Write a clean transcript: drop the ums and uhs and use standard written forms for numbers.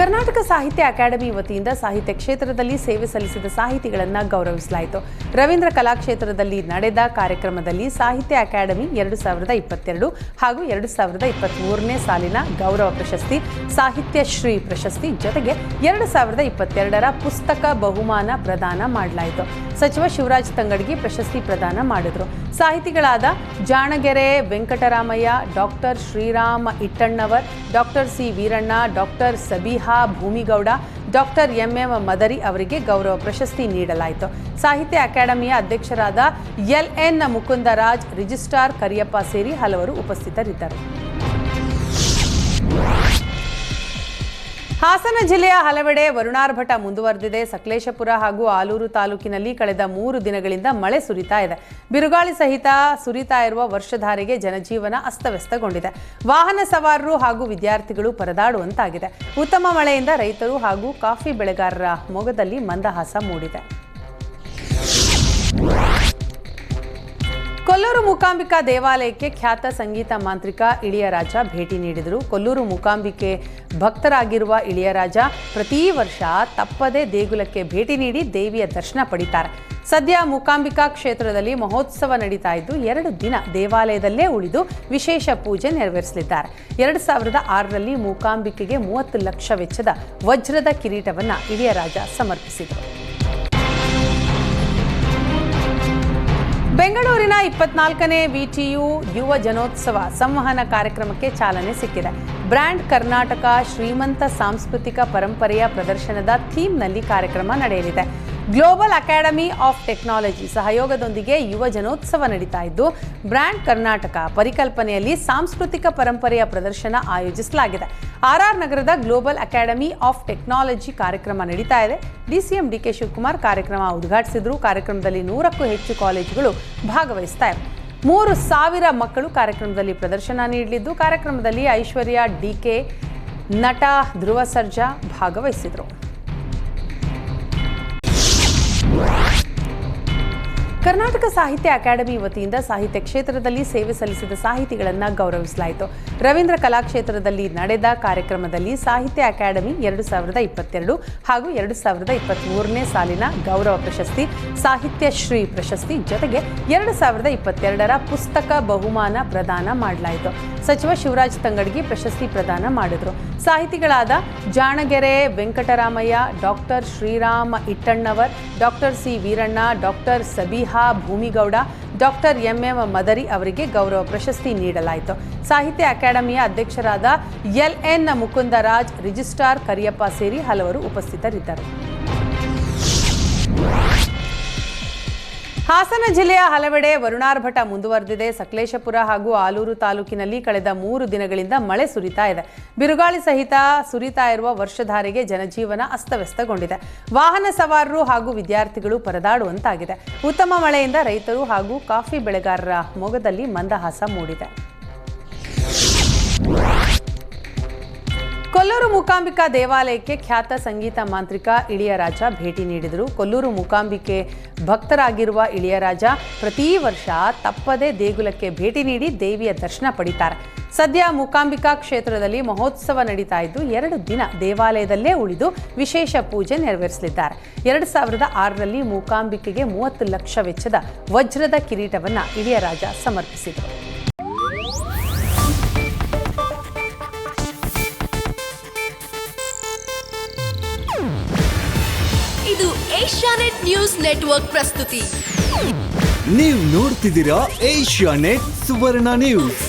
ಕರ್ನಾಟಕ ಸಾಹಿತ್ಯ ಅಕಾಡೆಮಿ ವತಿಯಿಂದ ಸಾಹಿತ್ಯ ಕ್ಷೇತ್ರದಲ್ಲಿ ಸೇವೆ ಸಲ್ಲಿಸಿದ ಸಾಹಿತಿಗಳನ್ನು ಗೌರವಿಸಲಾಯಿತು. ರವೀಂದ್ರ ಕಲಾಕ್ಷೇತ್ರದಲ್ಲಿ ನಡೆದ ಕಾರ್ಯಕ್ರಮದಲ್ಲಿ ಸಾಹಿತ್ಯ ಅಕಾಡೆಮಿ 2022 ಹಾಗೂ 2023ನೇ ಸಾಲಿನ ಗೌರವ ಪ್ರಶಸ್ತಿ, ಸಾಹಿತ್ಯ ಶ್ರೀ ಪ್ರಶಸ್ತಿ ಜೊತೆಗೆ 2022ರ ಪುಸ್ತಕ ಬಹುಮಾನ ಪ್ರದಾನ ಮಾಡಲಾಯಿತು. ಸಚಿವ ಶಿವರಾಜ್ ತಂಗಡಗಿ ಪ್ರಶಸ್ತಿ ಪ್ರದಾನ ಮಾಡಿದರು. ಸಾಹಿತಿಗಳಾದ Janagere Venkataramaiah, doctor Shrirama Ittannavar, doctor C Veeranna, doctor Sabiha Bhumigowda, doctor MM Madari ಅವರಿಗೆ ಗೌರವ ಪ್ರಶಸ್ತಿ ನೀಡಲಾಯಿತು. ಸಾಹಿತ್ಯ ಅಕಾಡೆಮಿಯ ಅಧ್ಯಕ್ಷರಾದ ಎಲ್ಎನ್ ಮುಕುಂದರಾಜ್, ರಿಜಿಸ್ಟ್ರಾರ್ ಕರಿಯಪ್ಪ ಸೇರಿ ಹಲವರು ಉಪಸ್ಥಿತರಿದ್ದರು. ಹಾಸನ ಜಿಲ್ಲೆಯ ಹಲವೆಡೆ ವರುಣಾರ್ಭಟ ಮುಂದುವರೆದಿದೆ. ಸಕಲೇಶಪುರ ಹಾಗೂ ಆಲೂರು ತಾಲೂಕಿನಲ್ಲಿ ಕಳೆದ 3 ದಿನಗಳಿಂದ ಮಳೆ ಸುರಿತಾ ಇದೆ. ಬಿರುಗಾಳಿ ಸಹಿತ ಸುರಿತಾ ಇರುವ ವರ್ಷಧಾರೆಗೆ ಜನಜೀವನ ಅಸ್ತವ್ಯಸ್ತಗೊಂಡಿದೆ. ವಾಹನ ಸವಾರರು ಹಾಗೂ ವಿದ್ಯಾರ್ಥಿಗಳು ಪರದಾಡುವಂತಾಗಿದೆ. ಉತ್ತಮ ಮಳೆಯಿಂದ ರೈತರು ಹಾಗೂ ಕಾಫಿ ಬೆಳೆಗಾರರ ಮೊಗದಲ್ಲಿ ಮಂದಹಾಸ ಮೂಡಿದೆ. ಕೊಲ್ಲೂರು ಮೂಕಾಂಬಿಕಾ ದೇವಾಲಯಕ್ಕೆ ಖ್ಯಾತ ಸಂಗೀತ ಮಾಂತ್ರಿಕ ಇಳಿಯರಾಜ ಭೇಟಿ ನೀಡಿದರು. ಕೊಲ್ಲೂರು ಮೂಕಾಂಬಿಕೆ ಭಕ್ತರಾಗಿರುವ ಇಳಿಯರಾಜ ಪ್ರತಿ ವರ್ಷ ತಪ್ಪದೇ ದೇಗುಲಕ್ಕೆ ಭೇಟಿ ನೀಡಿ ದೇವಿಯ ದರ್ಶನ ಪಡಿತಾರೆ. ಸದ್ಯ ಮೂಕಾಂಬಿಕಾ ಕ್ಷೇತ್ರದಲ್ಲಿ ಮಹೋತ್ಸವ ನಡೀತಾ ಇದ್ದು 2 ದಿನ ದೇವಾಲಯದಲ್ಲೇ ಉಳಿದು ವಿಶೇಷ ಪೂಜೆ ನೆರವೇರಿಸಲಿದ್ದಾರೆ. 2006ರಲ್ಲಿ ಮೂಕಾಂಬಿಕೆಗೆ 30 ಲಕ್ಷ ವೆಚ್ಚದ ವಜ್ರದ ಕಿರೀಟವನ್ನು ಇಳಿಯರಾಜ ಸಮರ್ಪಿಸಿದರು. ಬೆಂಗಳೂರಿನ 24ನೇ ವಿಟಿಯು ಯುವ ಜನೋತ್ಸವ ಸಂವಹನ ಕಾರ್ಯಕ್ರಮಕ್ಕೆ ಚಾಲನೆ ಸಿಕ್ಕಿದೆ. ಬ್ರ್ಯಾಂಡ್ ಕರ್ನಾಟಕ ಶ್ರೀಮಂತ ಸಾಂಸ್ಕೃತಿಕ ಪರಂಪರೆಯ ಪ್ರದರ್ಶನದ ಥೀಮ್ನಲ್ಲಿ ಕಾರ್ಯಕ್ರಮ ನಡೆಯಲಿದೆ. ಗ್ಲೋಬಲ್ ಅಕಾಡೆಮಿ ಆಫ್ ಟೆಕ್ನಾಲಜಿ ಸಹಯೋಗದೊಂದಿಗೆ ಯುವ ಜನೋತ್ಸವ ನಡೀತಾ ಇದ್ದು, ಬ್ರ್ಯಾಂಡ್ ಕರ್ನಾಟಕ ಪರಿಕಲ್ಪನೆಯಲ್ಲಿ ಸಾಂಸ್ಕೃತಿಕ ಪರಂಪರೆಯ ಪ್ರದರ್ಶನ ಆಯೋಜಿಸಲಾಗಿದೆ. ಆರ್ಆರ್ ನಗರದ ಗ್ಲೋಬಲ್ ಅಕಾಡೆಮಿ ಆಫ್ ಟೆಕ್ನಾಲಜಿ ಕಾರ್ಯಕ್ರಮ ನಡೀತಾ ಇದೆ. ಡಿಸಿಎಂ ಡಿಕೆ ಶಿವಕುಮಾರ್ ಕಾರ್ಯಕ್ರಮ ಉದ್ಘಾಟಿಸಿದ್ರು. ಕಾರ್ಯಕ್ರಮದಲ್ಲಿ 100ಕ್ಕೂ ಹೆಚ್ಚು ಕಾಲೇಜುಗಳು ಭಾಗವಹಿಸ್ತಾ ಇವೆ. 3,000 ಮಕ್ಕಳು ಕಾರ್ಯಕ್ರಮದಲ್ಲಿ ಪ್ರದರ್ಶನ ನೀಡಲಿದ್ದು, ಕಾರ್ಯಕ್ರಮದಲ್ಲಿ ಐಶ್ವರ್ಯ ಡಿಕೆ, ನಟ ಧ್ರುವ ಸರ್ಜಾ ಭಾಗವಹಿಸಿದರು. ಕರ್ನಾಟಕ ಸಾಹಿತ್ಯ ಅಕಾಡೆಮಿ ವತಿಯಿಂದ ಸಾಹಿತ್ಯ ಕ್ಷೇತ್ರದಲ್ಲಿ ಸೇವೆ ಸಲ್ಲಿಸಿದ ಸಾಹಿತಿಗಳನ್ನು ಗೌರವಿಸಲಾಯಿತು. ರವೀಂದ್ರ ಕಲಾಕ್ಷೇತ್ರದಲ್ಲಿ ನಡೆದ ಕಾರ್ಯಕ್ರಮದಲ್ಲಿ ಸಾಹಿತ್ಯ ಅಕಾಡೆಮಿ 2022 ಹಾಗೂ 2023ನೇ ಸಾಲಿನ ಗೌರವ ಪ್ರಶಸ್ತಿ, ಸಾಹಿತ್ಯ ಶ್ರೀ ಪ್ರಶಸ್ತಿ ಜೊತೆಗೆ 2022ರ ಪುಸ್ತಕ ಬಹುಮಾನ ಪ್ರದಾನ ಮಾಡಲಾಯಿತು. ಸಚಿವ ಶಿವರಾಜ್ ತಂಗಡಗಿ ಪ್ರಶಸ್ತಿ ಪ್ರದಾನ ಮಾಡಿದರು. ಸಾಹಿತಿಗಳಾದ Janagere Venkataramaiah, doctor Shrirama Ittannavar, doctor C Veeranna, doctor Sabiha Bhumigowda, doctor MM Madari ಅವರಿಗೆ ಗೌರವ ಪ್ರಶಸ್ತಿ ನೀಡಲಾಯಿತು. ಸಾಹಿತ್ಯ ಅಕಾಡೆಮಿಯ ಅಧ್ಯಕ್ಷರಾದ ಎಲ್ಎನ್ ಮುಕುಂದರಾಜ್, ರಿಜಿಸ್ಟ್ರಾರ್ ಕರಿಯಪ್ಪ ಸೇರಿ ಹಲವರು ಉಪಸ್ಥಿತರಿದ್ದರು. ಹಾಸನ ಜಿಲ್ಲೆಯ ಹಲವೆಡೆ ವರುಣಾರ್ಭಟ ಮುಂದುವರೆದಿದೆ. ಸಕಲೇಶಪುರ ಹಾಗೂ ಆಲೂರು ತಾಲೂಕಿನಲ್ಲಿ ಕಳೆದ 3 ದಿನಗಳಿಂದ ಮಳೆ ಸುರಿತಾ ಇದೆ. ಬಿರುಗಾಳಿ ಸಹಿತ ಸುರಿತಾ ಇರುವ ವರ್ಷಧಾರೆಗೆ ಜನಜೀವನ ಅಸ್ತವ್ಯಸ್ತಗೊಂಡಿದೆ. ವಾಹನ ಸವಾರರು ಹಾಗೂ ವಿದ್ಯಾರ್ಥಿಗಳು ಪರದಾಡುವಂತಾಗಿದೆ. ಉತ್ತಮ ಮಳೆಯಿಂದ ರೈತರು ಹಾಗೂ ಕಾಫಿ ಬೆಳೆಗಾರರ ಮೊಗದಲ್ಲಿ ಮಂದಹಾಸ ಮೂಡಿದೆ. ಕೊಲ್ಲೂರು ಮೂಕಾಂಬಿಕಾ ದೇವಾಲಯಕ್ಕೆ ಖ್ಯಾತ ಸಂಗೀತ ಮಾಂತ್ರಿಕ ಇಳಿಯರಾಜ ಭೇಟಿ ನೀಡಿದರು. ಕೊಲ್ಲೂರು ಮೂಕಾಂಬಿಕೆ ಭಕ್ತರಾಗಿರುವ ಇಳಿಯರಾಜ ಪ್ರತಿ ವರ್ಷ ತಪ್ಪದೇ ದೇಗುಲಕ್ಕೆ ಭೇಟಿ ನೀಡಿ ದೇವಿಯ ದರ್ಶನ ಪಡಿತಾರೆ. ಸದ್ಯ ಮೂಕಾಂಬಿಕಾ ಕ್ಷೇತ್ರದಲ್ಲಿ ಮಹೋತ್ಸವ ನಡೀತಾ ಇದ್ದು 2 ದಿನ ದೇವಾಲಯದಲ್ಲೇ ಉಳಿದು ವಿಶೇಷ ಪೂಜೆ ನೆರವೇರಿಸಲಿದ್ದಾರೆ. 2006ರಲ್ಲಿ ಮೂಕಾಂಬಿಕೆಗೆ 30 ಲಕ್ಷ ವೆಚ್ಚದ ವಜ್ರದ ಕಿರೀಟವನ್ನು ಇಳಿಯರಾಜ ಸಮರ್ಪಿಸಿದರು. ಇದು ಏಷ್ಯಾನೆಟ್ ನ್ಯೂಸ್ ನೆಟ್ವರ್ಕ್ ಪ್ರಸ್ತುತಿ. ನೀವು ನೋಡ್ತಿದ್ದೀರಾ ಏಷ್ಯಾನೆಟ್ ಸುವರ್ಣ ನ್ಯೂಸ್.